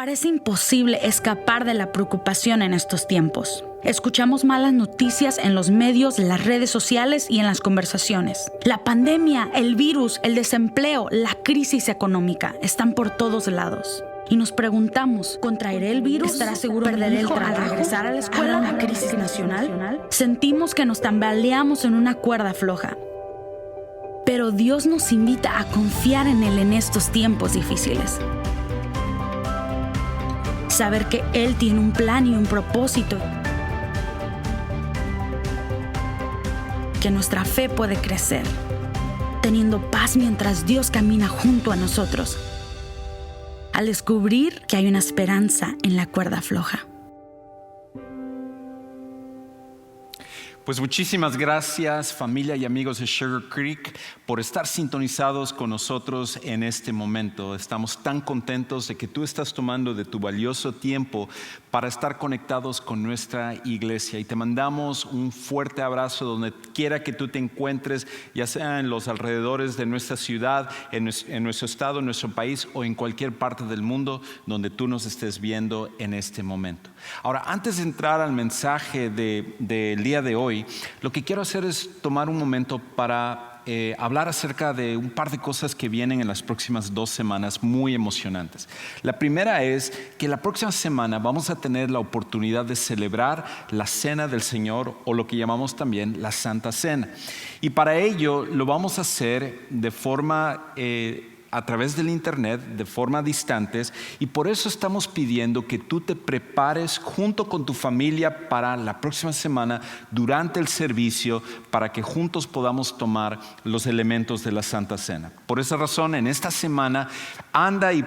Parece imposible escapar de la preocupación en estos tiempos. Escuchamos malas noticias en los medios, las redes sociales y en las conversaciones. La pandemia, el virus, el desempleo, la crisis económica están por todos lados. Y nos preguntamos, ¿contraeré el virus? ¿Estará seguro perderé el trabajo al regresar a la escuela? ¿Una crisis nacional? Sentimos que nos tambaleamos en una cuerda floja. Pero Dios nos invita a confiar en Él en estos tiempos difíciles. Saber que Él tiene un plan y un propósito. Que nuestra fe puede crecer, teniendo paz mientras Dios camina junto a nosotros, al descubrir que hay una esperanza en la cuerda floja. Pues muchísimas gracias, familia y amigos de Sugar Creek, por estar sintonizados con nosotros en este momento. Estamos tan contentos de que tú estás tomando de tu valioso tiempo para estar conectados con nuestra iglesia. Y te mandamos un fuerte abrazo donde quiera que tú te encuentres, ya sea en los alrededores de nuestra ciudad, en nuestro estado, en nuestro país o en cualquier parte del mundo donde tú nos estés viendo en este momento. Ahora, antes de entrar al mensaje del día de hoy, lo que quiero hacer es tomar un momento para hablar acerca de un par de cosas que vienen en las próximas 2 semanas muy emocionantes. La primera es que la próxima semana vamos a tener la oportunidad de celebrar la Cena del Señor, o lo que llamamos también la Santa Cena. Y para ello lo vamos a hacer de forma a través del internet, de forma distantes, y por eso estamos pidiendo que tú te prepares junto con tu familia para la próxima semana durante el servicio, para que juntos podamos tomar los elementos de la Santa Cena. Por esa razón, en esta semana anda y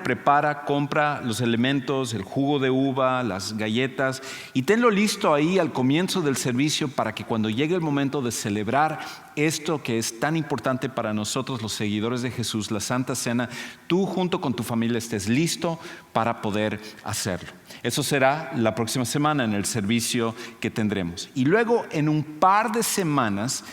compra los elementos, el jugo de uva, las galletas, y tenlo listo ahí al comienzo del servicio para que cuando llegue el momento de celebrar esto que es tan importante para nosotros los seguidores de Jesús, la Santa Cena, tú junto con tu familia estés listo para poder hacerlo. Eso será la próxima semana en el servicio que tendremos. Y luego en un par de semanas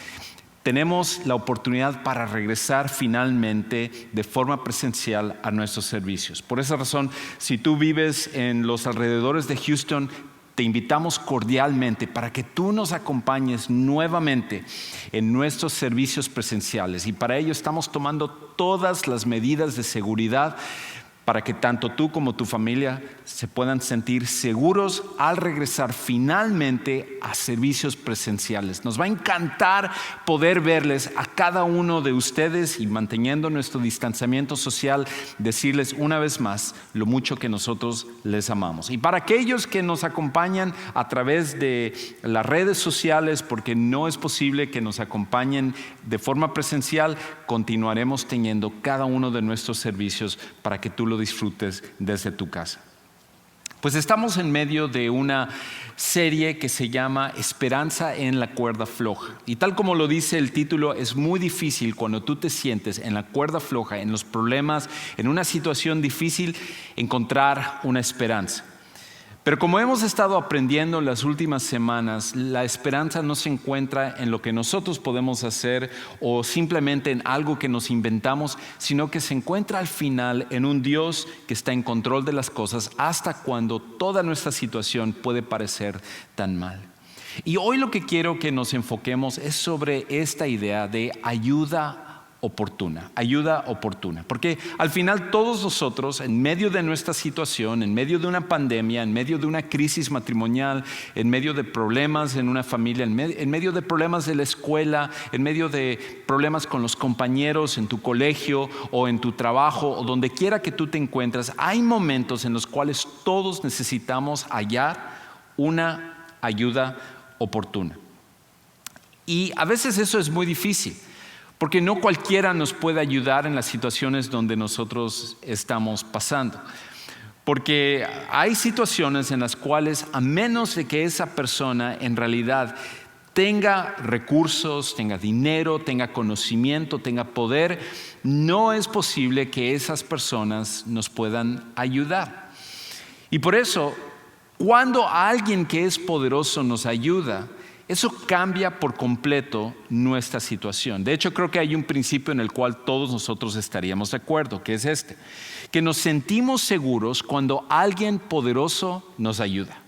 tenemos la oportunidad para regresar finalmente de forma presencial a nuestros servicios. Por esa razón, si tú vives en los alrededores de Houston, te invitamos cordialmente para que tú nos acompañes nuevamente en nuestros servicios presenciales. Y para ello estamos tomando todas las medidas de seguridad para que tanto tú como tu familia se puedan sentir seguros al regresar finalmente a servicios presenciales. Nos va a encantar poder verles a cada uno de ustedes y, manteniendo nuestro distanciamiento social, decirles una vez más lo mucho que nosotros les amamos. Y para aquellos que nos acompañan a través de las redes sociales, porque no es posible que nos acompañen de forma presencial, continuaremos teniendo cada uno de nuestros servicios para que tú lo disfrutes desde tu casa. Pues estamos en medio de una serie que se llama Esperanza en la cuerda floja. Y tal como lo dice el título, es muy difícil cuando tú te sientes en la cuerda floja, en los problemas, en una situación difícil, encontrar una esperanza. Pero como hemos estado aprendiendo en las últimas semanas, la esperanza no se encuentra en lo que nosotros podemos hacer o simplemente en algo que nos inventamos, sino que se encuentra al final en un Dios que está en control de las cosas hasta cuando toda nuestra situación puede parecer tan mal. Y hoy lo que quiero que nos enfoquemos es sobre esta idea de ayuda oportuna, porque al final todos nosotros, en medio de nuestra situación, en medio de una pandemia, en medio de una crisis matrimonial, en medio de problemas en una familia, en medio de problemas de la escuela, en medio de problemas con los compañeros en tu colegio o en tu trabajo o donde quiera que tú te encuentres, hay momentos en los cuales todos necesitamos hallar una ayuda oportuna. Y a veces eso es muy difícil, porque no cualquiera nos puede ayudar en las situaciones donde nosotros estamos pasando. Porque hay situaciones en las cuales, a menos de que esa persona en realidad tenga recursos, tenga dinero, tenga conocimiento, tenga poder, no es posible que esas personas nos puedan ayudar. Y por eso, cuando alguien que es poderoso nos ayuda, eso cambia por completo nuestra situación. De hecho, creo que hay un principio en el cual todos nosotros estaríamos de acuerdo, que es este: que nos sentimos seguros cuando alguien poderoso nos ayuda.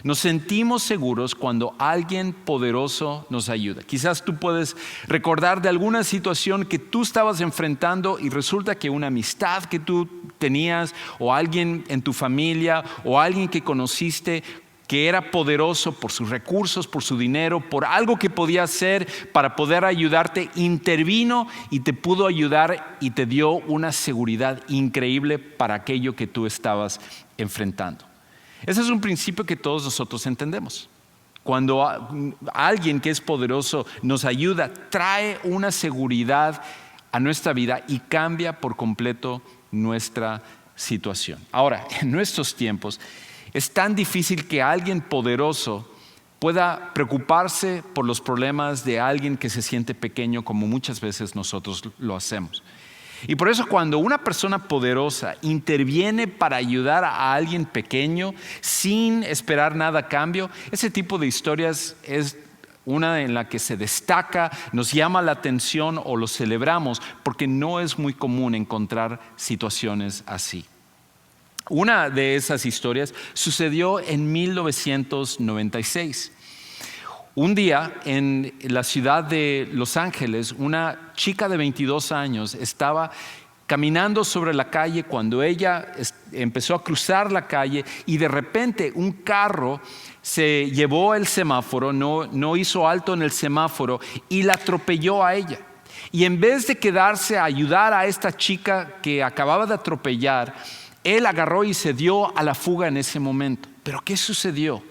Nos sentimos seguros cuando alguien poderoso nos ayuda. Quizás tú puedes recordar de alguna situación que tú estabas enfrentando y resulta que una amistad que tú tenías, o alguien en tu familia, o alguien que conociste que era poderoso por sus recursos, por su dinero, por algo que podía hacer para poder ayudarte, intervino y te pudo ayudar y te dio una seguridad increíble para aquello que tú estabas enfrentando. Ese es un principio que todos nosotros entendemos. Cuando alguien que es poderoso nos ayuda, trae una seguridad a nuestra vida y cambia por completo nuestra situación. Ahora, en nuestros tiempos, es tan difícil que alguien poderoso pueda preocuparse por los problemas de alguien que se siente pequeño, como muchas veces nosotros lo hacemos. Y por eso, cuando una persona poderosa interviene para ayudar a alguien pequeño sin esperar nada a cambio, ese tipo de historias es una en la que se destaca, nos llama la atención o lo celebramos, porque no es muy común encontrar situaciones así. Una de esas historias sucedió en 1996. Un día en la ciudad de Los Ángeles, una chica de 22 años estaba caminando sobre la calle cuando ella empezó a cruzar la calle y de repente un carro se llevó el semáforo, no hizo alto en el semáforo y la atropelló a ella. Y en vez de quedarse a ayudar a esta chica que acababa de atropellar, él agarró y se dio a la fuga en ese momento. ¿Pero qué sucedió?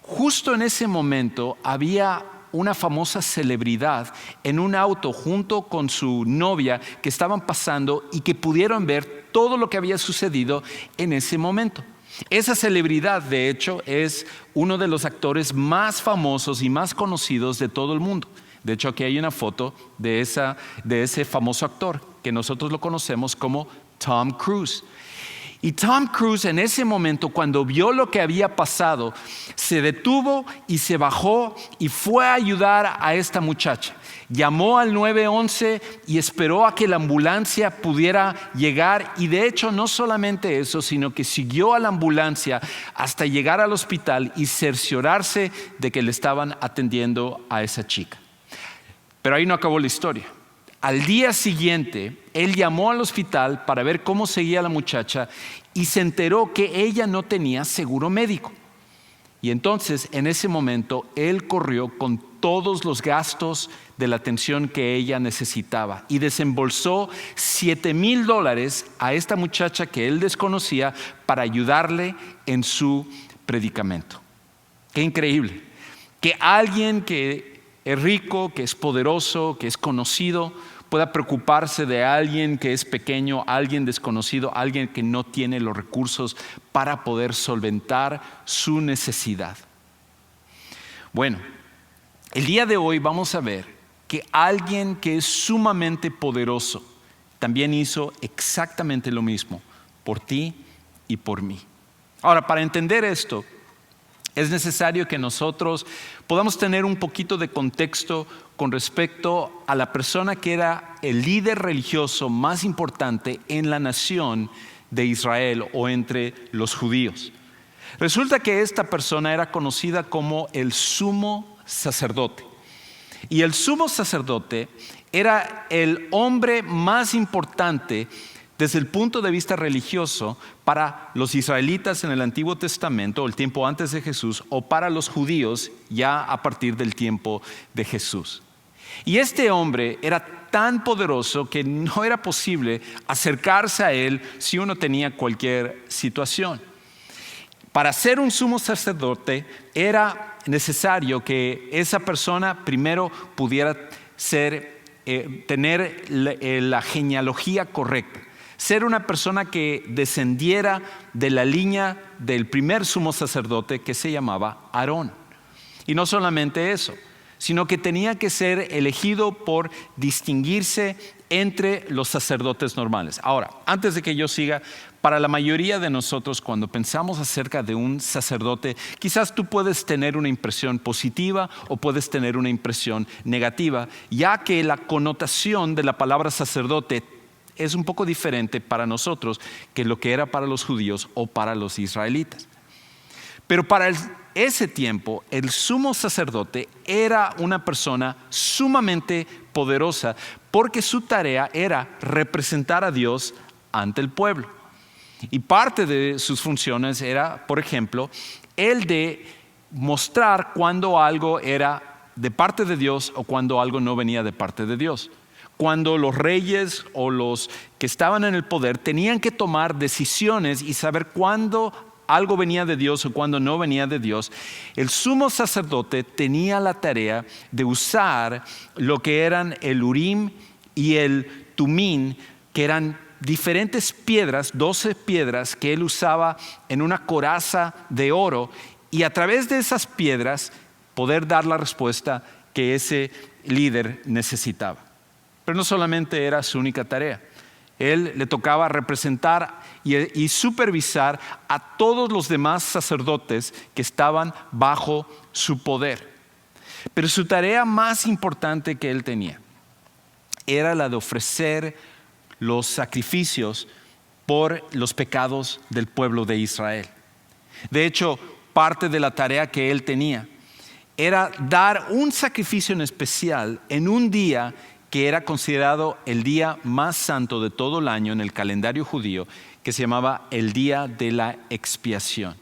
Justo en ese momento había una famosa celebridad en un auto junto con su novia que estaban pasando y que pudieron ver todo lo que había sucedido en ese momento. Esa celebridad, de hecho, es uno de los actores más famosos y más conocidos de todo el mundo. De hecho, aquí hay una foto de ese famoso actor que nosotros lo conocemos como Tom Cruise. Y Tom Cruise en ese momento, cuando vio lo que había pasado, se detuvo y se bajó y fue a ayudar a esta muchacha. Llamó al 911 y esperó a que la ambulancia pudiera llegar. Y de hecho, no solamente eso, sino que siguió a la ambulancia hasta llegar al hospital y cerciorarse de que le estaban atendiendo a esa chica. Pero ahí no acabó la historia. Al día siguiente, él llamó al hospital para ver cómo seguía la muchacha y se enteró que ella no tenía seguro médico. Y entonces, en ese momento, él corrió con todos los gastos de la atención que ella necesitaba y desembolsó $7,000 a esta muchacha que él desconocía para ayudarle en su predicamento. Qué increíble que alguien que es rico, que es poderoso, que es conocido, pueda preocuparse de alguien que es pequeño, alguien desconocido, alguien que no tiene los recursos para poder solventar su necesidad. Bueno, el día de hoy vamos a ver que alguien que es sumamente poderoso también hizo exactamente lo mismo por ti y por mí. Ahora, para entender esto, es necesario que nosotros podamos tener un poquito de contexto con respecto a la persona que era el líder religioso más importante en la nación de Israel o entre los judíos. Resulta que esta persona era conocida como el sumo sacerdote. Y el sumo sacerdote era el hombre más importante desde el punto de vista religioso para los israelitas en el Antiguo Testamento, o el tiempo antes de Jesús, o para los judíos ya a partir del tiempo de Jesús. Y este hombre era tan poderoso que no era posible acercarse a él si uno tenía cualquier situación. Para ser un sumo sacerdote era necesario que esa persona primero pudiera tener la genealogía correcta. Ser una persona que descendiera de la línea del primer sumo sacerdote que se llamaba Aarón. Y no solamente eso, sino que tenía que ser elegido por distinguirse entre los sacerdotes normales. Ahora, antes de que yo siga, Para la mayoría de nosotros, cuando pensamos acerca de un sacerdote, quizás tú puedes tener una impresión positiva o puedes tener una impresión negativa, ya que la connotación de la palabra sacerdote es un poco diferente para nosotros que lo que era para los judíos o para los israelitas. Pero para ese tiempo, el sumo sacerdote era una persona sumamente poderosa porque su tarea era representar a Dios ante el pueblo. Y parte de sus funciones era, por ejemplo, el de mostrar cuando algo era de parte de Dios o cuando algo no venía de parte de Dios. Cuando los reyes o los que estaban en el poder tenían que tomar decisiones y saber cuándo algo venía de Dios o cuando no venía de Dios, el sumo sacerdote tenía la tarea de usar lo que eran el Urim y el Tumim, que eran diferentes piedras, 12 piedras que él usaba en una coraza de oro, y a través de esas piedras poder dar la respuesta que ese líder necesitaba. Pero no solamente era su única tarea. Él le tocaba representar y supervisar a todos los demás sacerdotes que estaban bajo su poder. Pero su tarea más importante que él tenía era la de ofrecer los sacrificios por los pecados del pueblo de Israel. De hecho, parte de la tarea que él tenía era dar un sacrificio en especial en un día que era considerado el día más santo de todo el año en el calendario judío, que se llamaba el día de la expiación.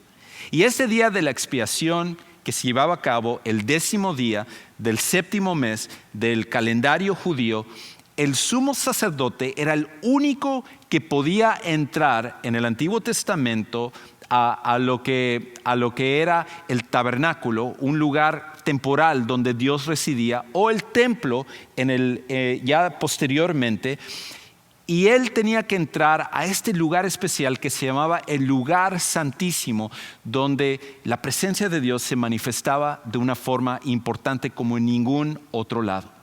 Y ese día de la expiación, que se llevaba a cabo el 10º día del 7º mes del calendario judío, el sumo sacerdote era el único que podía entrar en el Antiguo Testamento a lo que era el tabernáculo, un lugar temporal donde Dios residía, o el templo ya posteriormente, y él tenía que entrar a este lugar especial que se llamaba el lugar santísimo, donde la presencia de Dios se manifestaba de una forma importante como en ningún otro lado.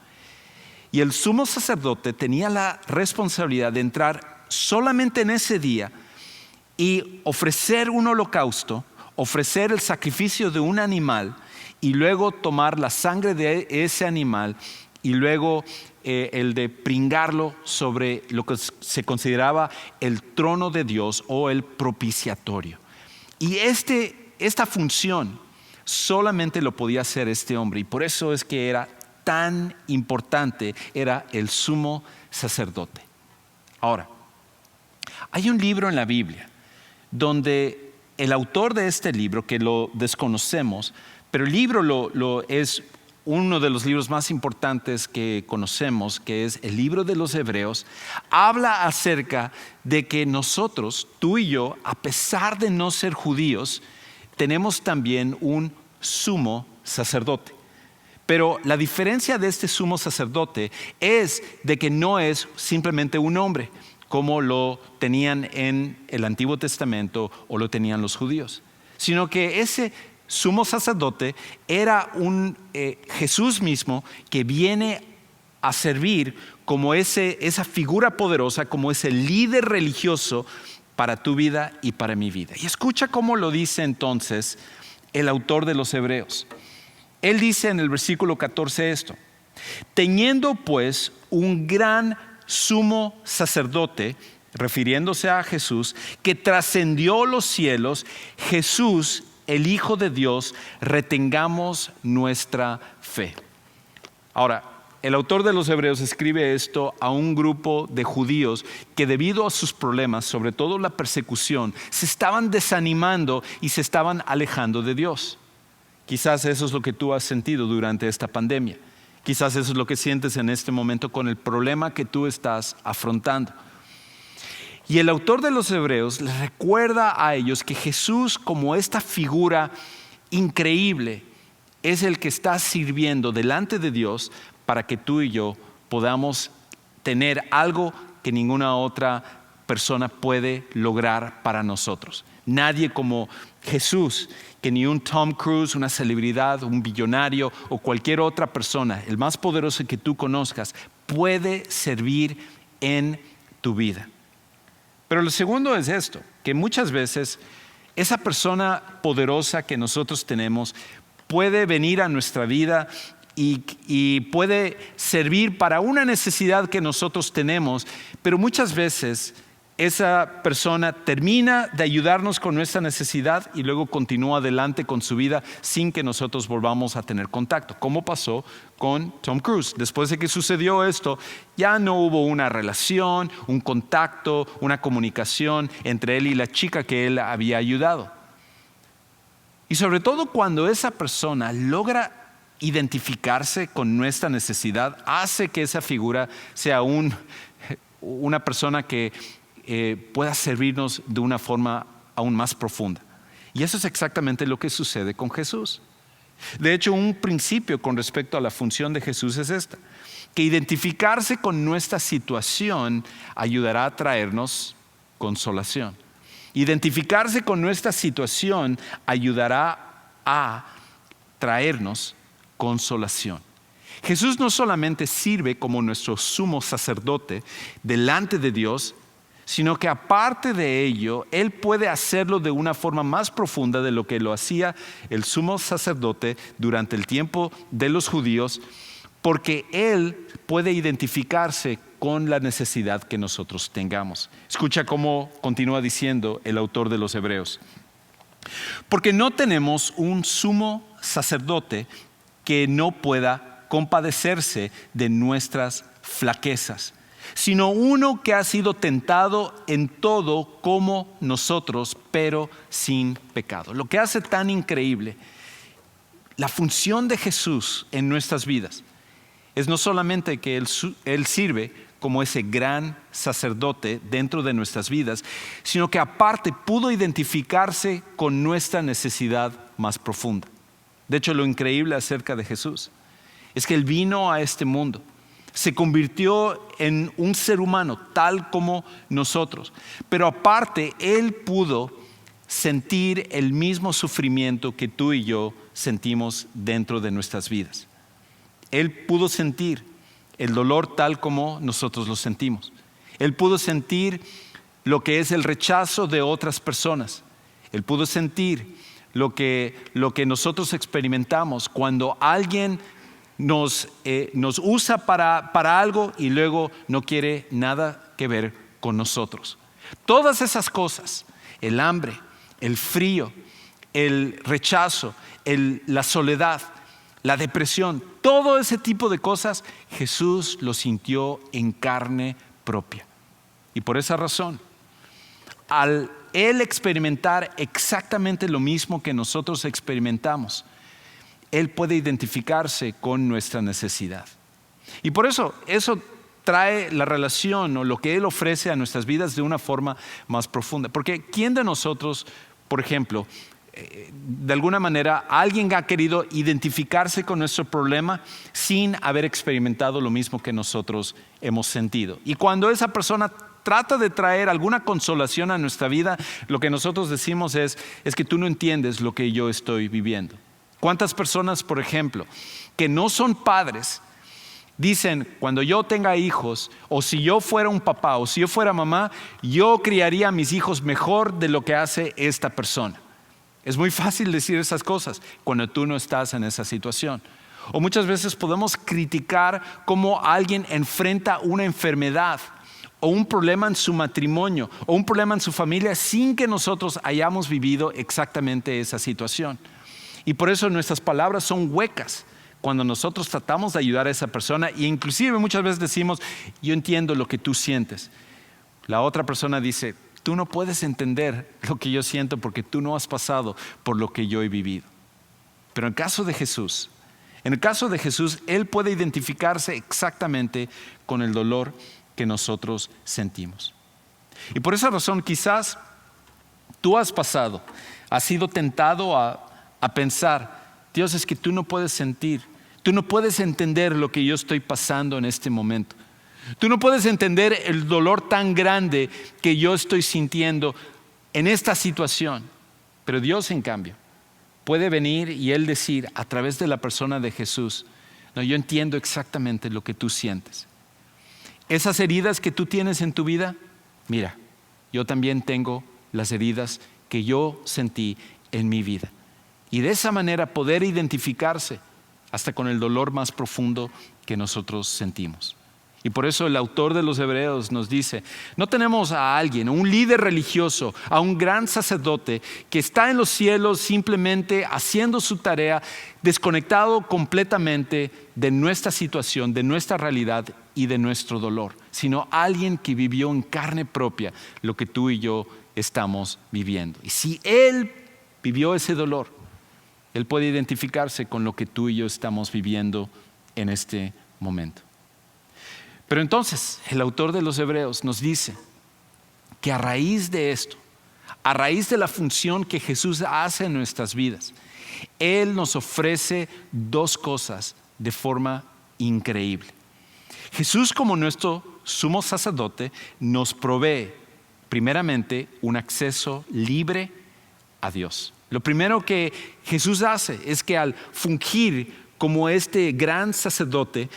Y el sumo sacerdote tenía la responsabilidad de entrar solamente en ese día y ofrecer un holocausto, ofrecer el sacrificio de un animal y luego tomar la sangre de ese animal y luego el de pringarlo sobre lo que se consideraba el trono de Dios o el propiciatorio. Y esta función solamente lo podía hacer este hombre, y por eso es que era tan importante, era el sumo sacerdote. Ahora, hay un libro en la Biblia donde el autor de este libro, que lo desconocemos, pero el libro es uno de los libros más importantes que conocemos, que es el libro de los Hebreos, habla acerca de que nosotros, tú y yo, a pesar de no ser judíos, tenemos también un sumo sacerdote. Pero la diferencia de este sumo sacerdote es de que no es simplemente un hombre, como lo tenían en el Antiguo Testamento o lo tenían los judíos, sino que ese sumo sacerdote era un Jesús mismo que viene a servir como esa figura poderosa, como ese líder religioso para tu vida y para mi vida. Y escucha cómo lo dice entonces el autor de los Hebreos. Él dice en el versículo 14 esto: teniendo pues un gran sumo sacerdote, refiriéndose a Jesús, que trascendió los cielos, Jesús, el Hijo de Dios, retengamos nuestra fe. Ahora, el autor de los Hebreos escribe esto a un grupo de judíos que, debido a sus problemas, sobre todo la persecución, se estaban desanimando y se estaban alejando de Dios. Quizás eso es lo que tú has sentido durante esta pandemia. Quizás eso es lo que sientes en este momento con el problema que tú estás afrontando. Y el autor de los Hebreos les recuerda a ellos que Jesús, como esta figura increíble, es el que está sirviendo delante de Dios para que tú y yo podamos tener algo que ninguna otra persona puede lograr para nosotros. Nadie como Jesús, que ni un Tom Cruise, una celebridad, un billonario o cualquier otra persona, el más poderoso que tú conozcas, puede servir en tu vida. Pero lo segundo es esto: que muchas veces esa persona poderosa que nosotros tenemos puede venir a nuestra vida y puede servir para una necesidad que nosotros tenemos, pero muchas veces esa persona termina de ayudarnos con nuestra necesidad y luego continúa adelante con su vida sin que nosotros volvamos a tener contacto, como pasó con Tom Cruise. Después de que sucedió esto, ya no hubo una relación, un contacto, una comunicación entre él y la chica que él había ayudado. Y sobre todo cuando esa persona logra identificarse con nuestra necesidad, hace que esa figura sea una persona que pueda servirnos de una forma aún más profunda. Y eso es exactamente lo que sucede con Jesús. De hecho, un principio con respecto a la función de Jesús es esta, que identificarse con nuestra situación ayudará a traernos consolación. Identificarse con nuestra situación ayudará a traernos consolación. Jesús no solamente sirve como nuestro sumo sacerdote delante de Dios, sino que aparte de ello, Él puede hacerlo de una forma más profunda de lo que lo hacía el sumo sacerdote durante el tiempo de los judíos, porque Él puede identificarse con la necesidad que nosotros tengamos. Escucha cómo continúa diciendo el autor de los Hebreos. Porque no tenemos un sumo sacerdote que no pueda compadecerse de nuestras flaquezas, sino uno que ha sido tentado en todo como nosotros, pero sin pecado. Lo que hace tan increíble la función de Jesús en nuestras vidas es no solamente que Él sirve como ese gran sacerdote dentro de nuestras vidas, sino que aparte pudo identificarse con nuestra necesidad más profunda. De hecho, lo increíble acerca de Jesús es que Él vino a este mundo, se convirtió en un ser humano tal como nosotros, pero aparte Él pudo sentir el mismo sufrimiento que tú y yo sentimos dentro de nuestras vidas. Él pudo sentir el dolor tal como nosotros lo sentimos. Él pudo sentir lo que es el rechazo de otras personas. Él pudo sentir lo que nosotros experimentamos cuando alguien nos usa para algo y luego no quiere nada que ver con nosotros. Todas esas cosas, el hambre, el frío, el rechazo, la soledad, la depresión, todo ese tipo de cosas, Jesús lo sintió en carne propia. Y por esa razón, al Él experimentar exactamente lo mismo que nosotros experimentamos, Él puede identificarse con nuestra necesidad. Y por eso trae la relación o lo que Él ofrece a nuestras vidas de una forma más profunda. Porque ¿quién de nosotros, por ejemplo, de alguna manera alguien ha querido identificarse con nuestro problema sin haber experimentado lo mismo que nosotros hemos sentido? Y cuando esa persona trata de traer alguna consolación a nuestra vida, lo que nosotros decimos es que tú no entiendes lo que yo estoy viviendo. ¿Cuántas personas, por ejemplo, que no son padres, dicen, cuando yo tenga hijos, o si yo fuera un papá, o si yo fuera mamá, yo criaría a mis hijos mejor de lo que hace esta persona? Es muy fácil decir esas cosas cuando tú no estás en esa situación. O muchas veces podemos criticar cómo alguien enfrenta una enfermedad o un problema en su matrimonio o un problema en su familia sin que nosotros hayamos vivido exactamente esa situación. Y por eso nuestras palabras son huecas cuando nosotros tratamos de ayudar a esa persona, e inclusive muchas veces decimos, yo entiendo lo que tú sientes. La otra persona dice, tú no puedes entender lo que yo siento porque tú no has pasado por lo que yo he vivido. Pero en el caso de Jesús, Él puede identificarse exactamente con el dolor que nosotros sentimos. Y por esa razón quizás tú has sido tentado a pensar, Dios, es que tú no puedes sentir, tú no puedes entender lo que yo estoy pasando en este momento. Tú no puedes entender el dolor tan grande que yo estoy sintiendo en esta situación. Pero Dios, en cambio, puede venir y Él decir a través de la persona de Jesús, no, yo entiendo exactamente lo que tú sientes. Esas heridas que tú tienes en tu vida, mira, yo también tengo las heridas que yo sentí en mi vida. Y de esa manera poder identificarse hasta con el dolor más profundo que nosotros sentimos. Y por eso el autor de los Hebreos nos dice, no tenemos a alguien, a un líder religioso, a un gran sacerdote que está en los cielos simplemente haciendo su tarea, desconectado completamente de nuestra situación, de nuestra realidad y de nuestro dolor, sino alguien que vivió en carne propia lo que tú y yo estamos viviendo. Y si Él vivió ese dolor, Él puede identificarse con lo que tú y yo estamos viviendo en este momento. Pero entonces el autor de los Hebreos nos dice que a raíz de esto, a raíz de la función que Jesús hace en nuestras vidas, Él nos ofrece dos cosas de forma increíble. Jesús, como nuestro sumo sacerdote, nos provee primeramente un acceso libre a Dios. Lo primero que Jesús hace es que al fungir como este gran sacerdote,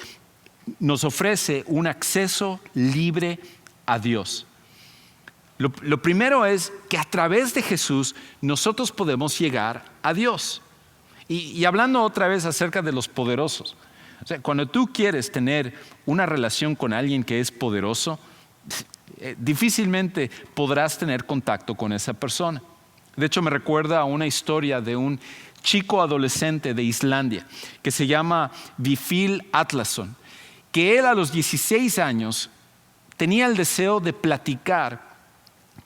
nos ofrece un acceso libre a Dios. Lo primero es que a través de Jesús nosotros podemos llegar a Dios. Y hablando otra vez acerca de los poderosos, o sea, cuando tú quieres tener una relación con alguien que es poderoso, difícilmente podrás tener contacto con esa persona. De hecho, me recuerda a una historia de un chico adolescente de Islandia que se llama Vífill Atlason, que él a los 16 años tenía el deseo de platicar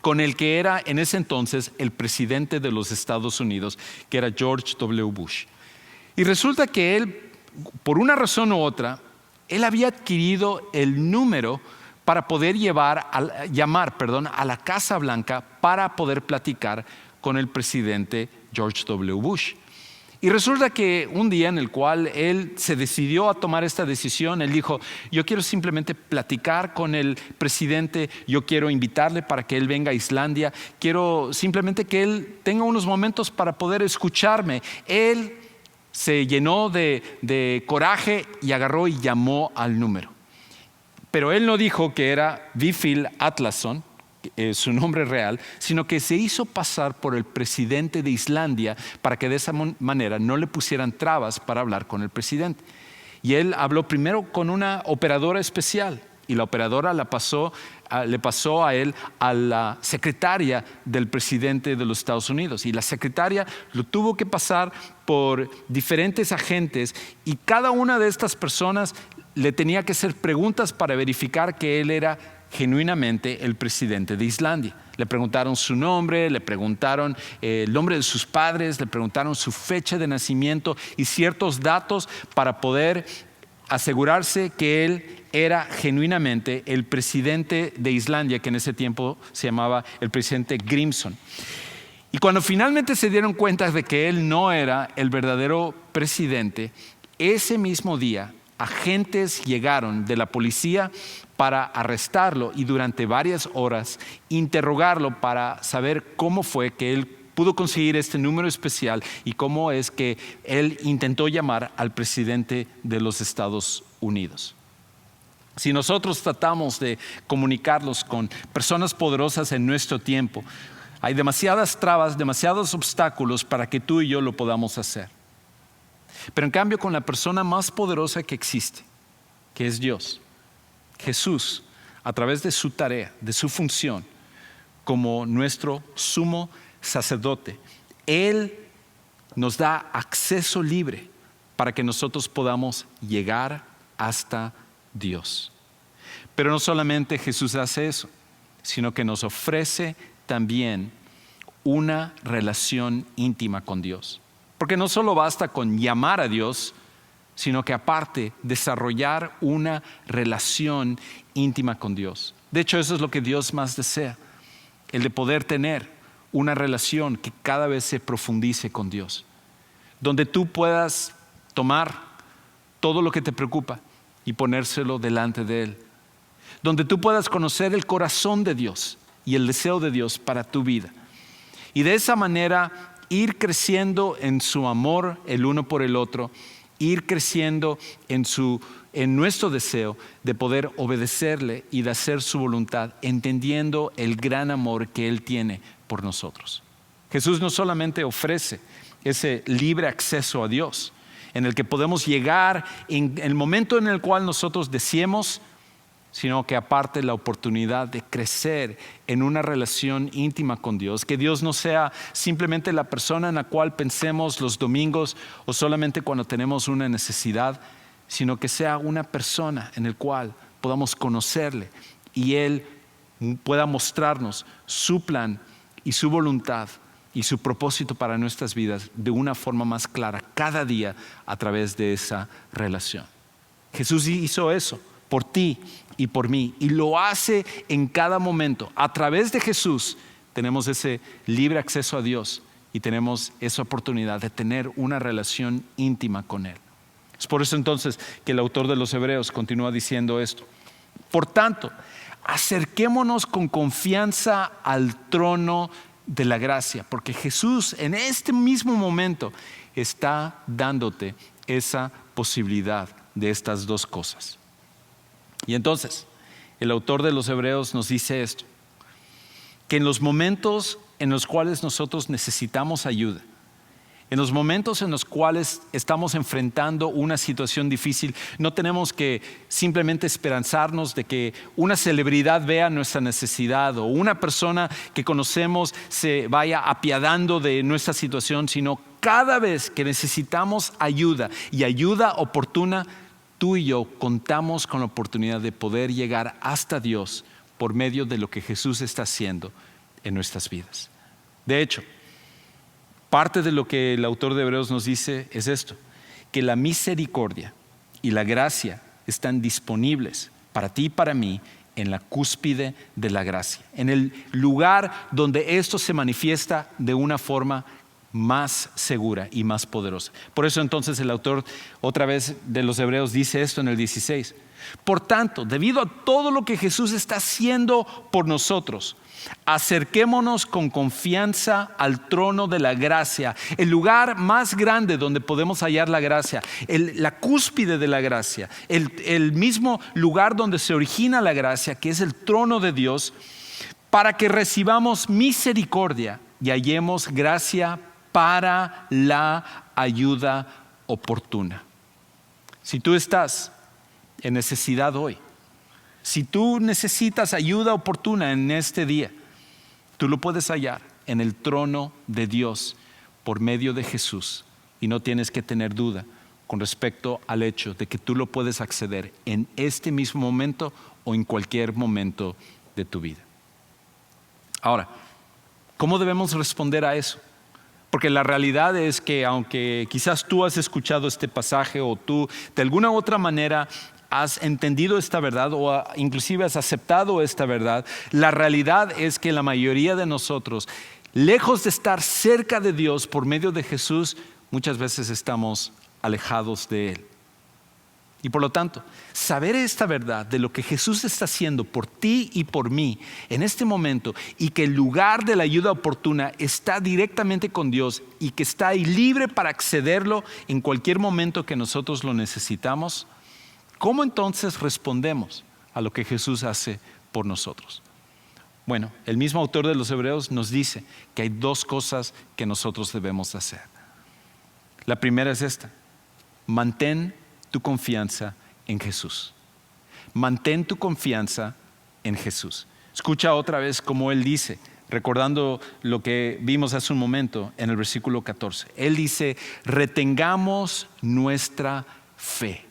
con el que era en ese entonces el presidente de los Estados Unidos, que era George W. Bush. Y resulta que él, por una razón u otra, él había adquirido el número para poder llamar a la Casa Blanca para poder platicar con el presidente George W. Bush. Y resulta que un día en el cual él se decidió a tomar esta decisión, él dijo, yo quiero simplemente platicar con el presidente, yo quiero invitarle para que él venga a Islandia, quiero simplemente que él tenga unos momentos para poder escucharme. Él se llenó de coraje y agarró y llamó al número. Pero él no dijo que era Vífill Atlason, su nombre real, sino que se hizo pasar por el presidente de Islandia para que de esa manera no le pusieran trabas para hablar con el presidente. Y él habló primero con una operadora especial y la operadora le pasó a él a la secretaria del presidente de los Estados Unidos. Y la secretaria lo tuvo que pasar por diferentes agentes y cada una de estas personas le tenía que hacer preguntas para verificar que él era genuinamente el presidente de Islandia. Le preguntaron su nombre, le preguntaron el nombre de sus padres, le preguntaron su fecha de nacimiento y ciertos datos para poder asegurarse que él era genuinamente el presidente de Islandia, que en ese tiempo se llamaba el presidente Grímsson. Y cuando finalmente se dieron cuenta de que él no era el verdadero presidente, ese mismo día agentes llegaron de la policía para arrestarlo y durante varias horas interrogarlo para saber cómo fue que él pudo conseguir este número especial y cómo es que él intentó llamar al presidente de los Estados Unidos. Si nosotros tratamos de comunicarnos con personas poderosas en nuestro tiempo, hay demasiadas trabas, demasiados obstáculos para que tú y yo lo podamos hacer. Pero en cambio con la persona más poderosa que existe, que es Dios, Jesús, a través de su tarea, de su función como nuestro sumo sacerdote, Él nos da acceso libre para que nosotros podamos llegar hasta Dios. Pero no solamente Jesús hace eso, sino que nos ofrece también una relación íntima con Dios. Porque no solo basta con llamar a Dios, sino que aparte desarrollar una relación íntima con Dios. De hecho, eso es lo que Dios más desea, el de poder tener una relación que cada vez se profundice con Dios, donde tú puedas tomar todo lo que te preocupa y ponérselo delante de Él, donde tú puedas conocer el corazón de Dios y el deseo de Dios para tu vida. Y de esa manera ir creciendo en su amor el uno por el otro ir creciendo en nuestro deseo de poder obedecerle y de hacer su voluntad, entendiendo el gran amor que Él tiene por nosotros. Jesús no solamente ofrece ese libre acceso a Dios, en el que podemos llegar en el momento en el cual nosotros deseemos, sino que aparte la oportunidad de crecer en una relación íntima con Dios, que Dios no sea simplemente la persona en la cual pensemos los domingos o solamente cuando tenemos una necesidad, sino que sea una persona en la cual podamos conocerle y Él pueda mostrarnos su plan y su voluntad y su propósito para nuestras vidas de una forma más clara cada día a través de esa relación. Jesús hizo eso por ti y por mí, y lo hace en cada momento. A través de Jesús tenemos ese libre acceso a Dios y tenemos esa oportunidad de tener una relación íntima con Él. Es por eso entonces que el autor de los Hebreos continúa diciendo esto. Por tanto, acerquémonos con confianza al trono de la gracia, porque Jesús en este mismo momento está dándote esa posibilidad de estas dos cosas. Y entonces, el autor de los Hebreos nos dice esto, que en los momentos en los cuales nosotros necesitamos ayuda, en los momentos en los cuales estamos enfrentando una situación difícil, no tenemos que simplemente esperanzarnos de que una celebridad vea nuestra necesidad o una persona que conocemos se vaya apiadando de nuestra situación, sino cada vez que necesitamos ayuda y ayuda oportuna, tú y yo contamos con la oportunidad de poder llegar hasta Dios por medio de lo que Jesús está haciendo en nuestras vidas. De hecho, parte de lo que el autor de Hebreos nos dice es esto, que la misericordia y la gracia están disponibles para ti y para mí en la cúspide de la gracia, en el lugar donde esto se manifiesta de una forma más segura y más poderosa. Por eso entonces el autor otra vez de los Hebreos dice esto en el 16. Por tanto, debido a todo lo que Jesús está haciendo por nosotros, acerquémonos con confianza al trono de la gracia, el lugar más grande donde podemos hallar la gracia, la cúspide de la gracia, el mismo lugar donde se origina la gracia, que es el trono de Dios, para que recibamos misericordia y hallemos gracia para la ayuda oportuna. Si tú estás en necesidad hoy, si tú necesitas ayuda oportuna en este día, tú lo puedes hallar en el trono de Dios por medio de Jesús y no tienes que tener duda con respecto al hecho de que tú lo puedes acceder en este mismo momento o en cualquier momento de tu vida. Ahora, ¿cómo debemos responder a eso? Porque la realidad es que aunque quizás tú has escuchado este pasaje o tú de alguna u otra manera has entendido esta verdad o inclusive has aceptado esta verdad, la realidad es que la mayoría de nosotros, lejos de estar cerca de Dios por medio de Jesús, muchas veces estamos alejados de Él. Y por lo tanto, saber esta verdad de lo que Jesús está haciendo por ti y por mí en este momento y que el lugar de la ayuda oportuna está directamente con Dios y que está ahí libre para accederlo en cualquier momento que nosotros lo necesitamos, ¿cómo entonces respondemos a lo que Jesús hace por nosotros? Bueno, el mismo autor de los Hebreos nos dice que hay dos cosas que nosotros debemos hacer. La primera es esta: mantén tu confianza en Jesús. Mantén tu confianza en Jesús. Escucha otra vez cómo Él dice, recordando lo que vimos hace un momento en el versículo 14. Él dice, retengamos nuestra fe.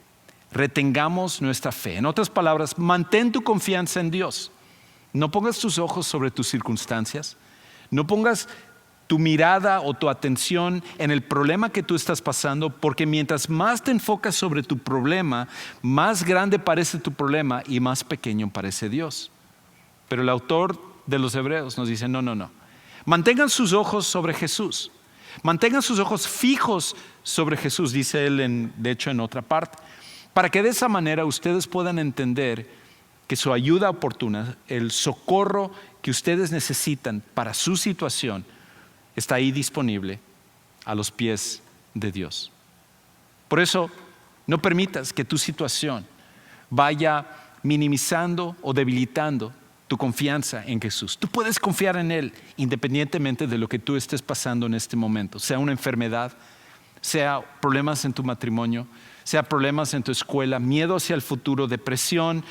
Retengamos nuestra fe. En otras palabras, mantén tu confianza en Dios. No pongas tus ojos sobre tus circunstancias. No pongas tu mirada o tu atención en el problema que tú estás pasando, porque mientras más te enfocas sobre tu problema, más grande parece tu problema y más pequeño parece Dios. Pero el autor de los Hebreos nos dice, no. Mantengan sus ojos sobre Jesús. Mantengan sus ojos fijos sobre Jesús, dice él de hecho en otra parte, para que de esa manera ustedes puedan entender que su ayuda oportuna, el socorro que ustedes necesitan para su situación, está ahí disponible a los pies de Dios. Por eso, no permitas que tu situación vaya minimizando o debilitando tu confianza en Jesús. Tú puedes confiar en Él independientemente de lo que tú estés pasando en este momento, sea una enfermedad, sea problemas en tu matrimonio, sea problemas en tu escuela, miedo hacia el futuro, depresión,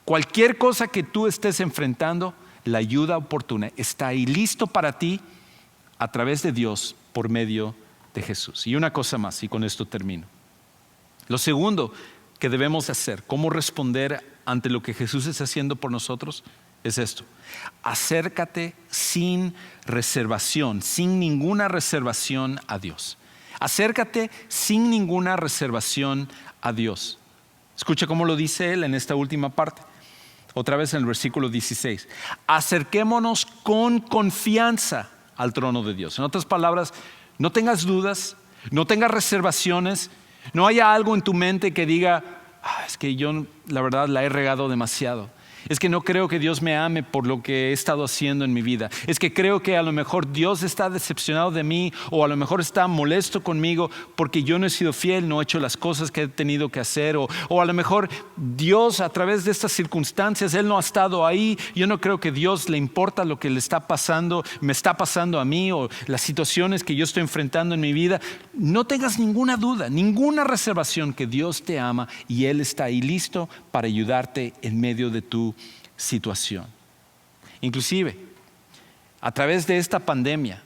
cualquier cosa que tú estés enfrentando, la ayuda oportuna está ahí listo para ti a través de Dios por medio de Jesús. Y una cosa más, y con esto termino. Lo segundo que debemos hacer, cómo responder ante lo que Jesús está haciendo por nosotros, es esto: acércate sin reservación, sin ninguna reservación a Dios. Acércate sin ninguna reservación a Dios. Escucha cómo lo dice Él en esta última parte. Otra vez en el versículo 16. Acerquémonos con confianza al trono de Dios. En otras palabras, no tengas dudas, no tengas reservaciones, no haya algo en tu mente que diga, es que yo la verdad la he regado demasiado. Es que no creo que Dios me ame por lo que he estado haciendo en mi vida. Es que creo que a lo mejor Dios está decepcionado de mí, o a lo mejor está molesto conmigo porque yo no he sido fiel, no he hecho las cosas que he tenido que hacer. O a lo mejor Dios, a través de estas circunstancias, Él no ha estado ahí. Yo no creo que Dios le importa lo que le está pasando, me está pasando a mí, o las situaciones que yo estoy enfrentando en mi vida. No tengas ninguna duda, ninguna reservación que Dios te ama y Él está ahí listo para ayudarte en medio de tu situación. Inclusive, a través de esta pandemia,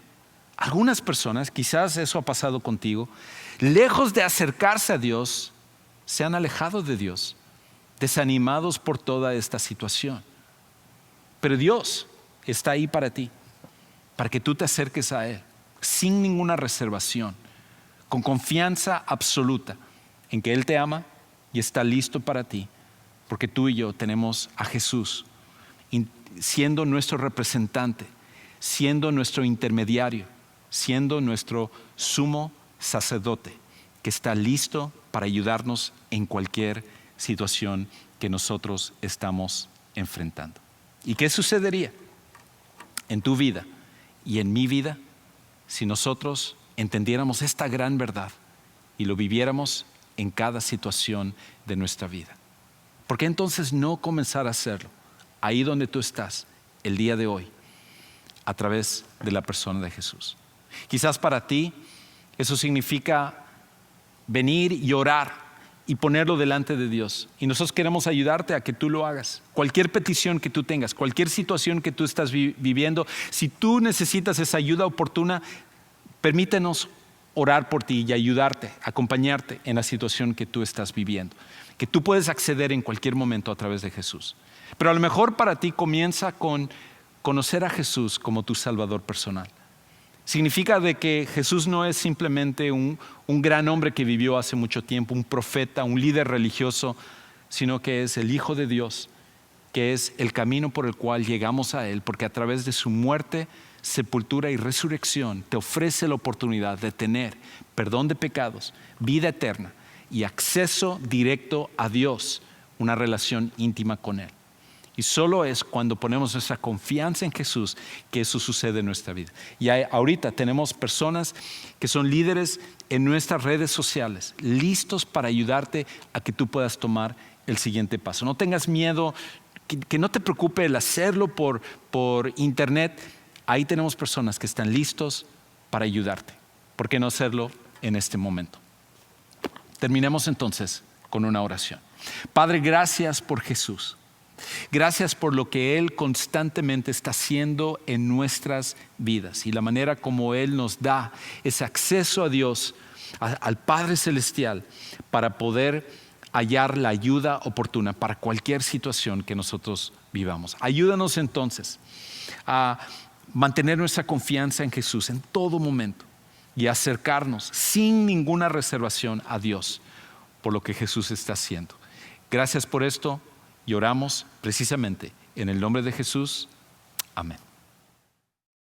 algunas personas, quizás eso ha pasado contigo, lejos de acercarse a Dios, se han alejado de Dios, desanimados por toda esta situación. Pero Dios está ahí para ti, para que tú te acerques a Él, sin ninguna reservación, con confianza absoluta en que Él te ama y está listo para ti. Porque tú y yo tenemos a Jesús siendo nuestro representante, siendo nuestro intermediario, siendo nuestro sumo sacerdote, que está listo para ayudarnos en cualquier situación que nosotros estamos enfrentando. ¿Y qué sucedería en tu vida y en mi vida si nosotros entendiéramos esta gran verdad y lo viviéramos en cada situación de nuestra vida? ¿Por qué entonces no comenzar a hacerlo ahí donde tú estás el día de hoy, a través de la persona de Jesús? Quizás para ti eso significa venir y orar y ponerlo delante de Dios. Y nosotros queremos ayudarte a que tú lo hagas. Cualquier petición que tú tengas, cualquier situación que tú estás viviendo, si tú necesitas esa ayuda oportuna, permítenos orar por ti y ayudarte, acompañarte en la situación que tú estás viviendo, que tú puedes acceder en cualquier momento a través de Jesús. Pero a lo mejor para ti comienza con conocer a Jesús como tu Salvador personal. Significa de que Jesús no es simplemente un gran hombre que vivió hace mucho tiempo, un profeta, un líder religioso, sino que es el Hijo de Dios, que es el camino por el cual llegamos a Él, porque a través de su muerte, sepultura y resurrección te ofrece la oportunidad de tener perdón de pecados, vida eterna y acceso directo a Dios, una relación íntima con Él. Y solo es cuando ponemos nuestra confianza en Jesús que eso sucede en nuestra vida. Y ahorita tenemos personas que son líderes en nuestras redes sociales, listos para ayudarte a que tú puedas tomar el siguiente paso. No tengas miedo, que no te preocupe el hacerlo por internet. Ahí tenemos personas que están listos para ayudarte. ¿Por qué no hacerlo en este momento? Terminemos entonces con una oración. Padre, gracias por Jesús. Gracias por lo que Él constantemente está haciendo en nuestras vidas y la manera como Él nos da ese acceso a Dios, al Padre Celestial, para poder hallar la ayuda oportuna para cualquier situación que nosotros vivamos. Ayúdanos entonces a mantener nuestra confianza en Jesús en todo momento y acercarnos sin ninguna reservación a Dios por lo que Jesús está haciendo. Gracias por esto y oramos precisamente en el nombre de Jesús. Amén.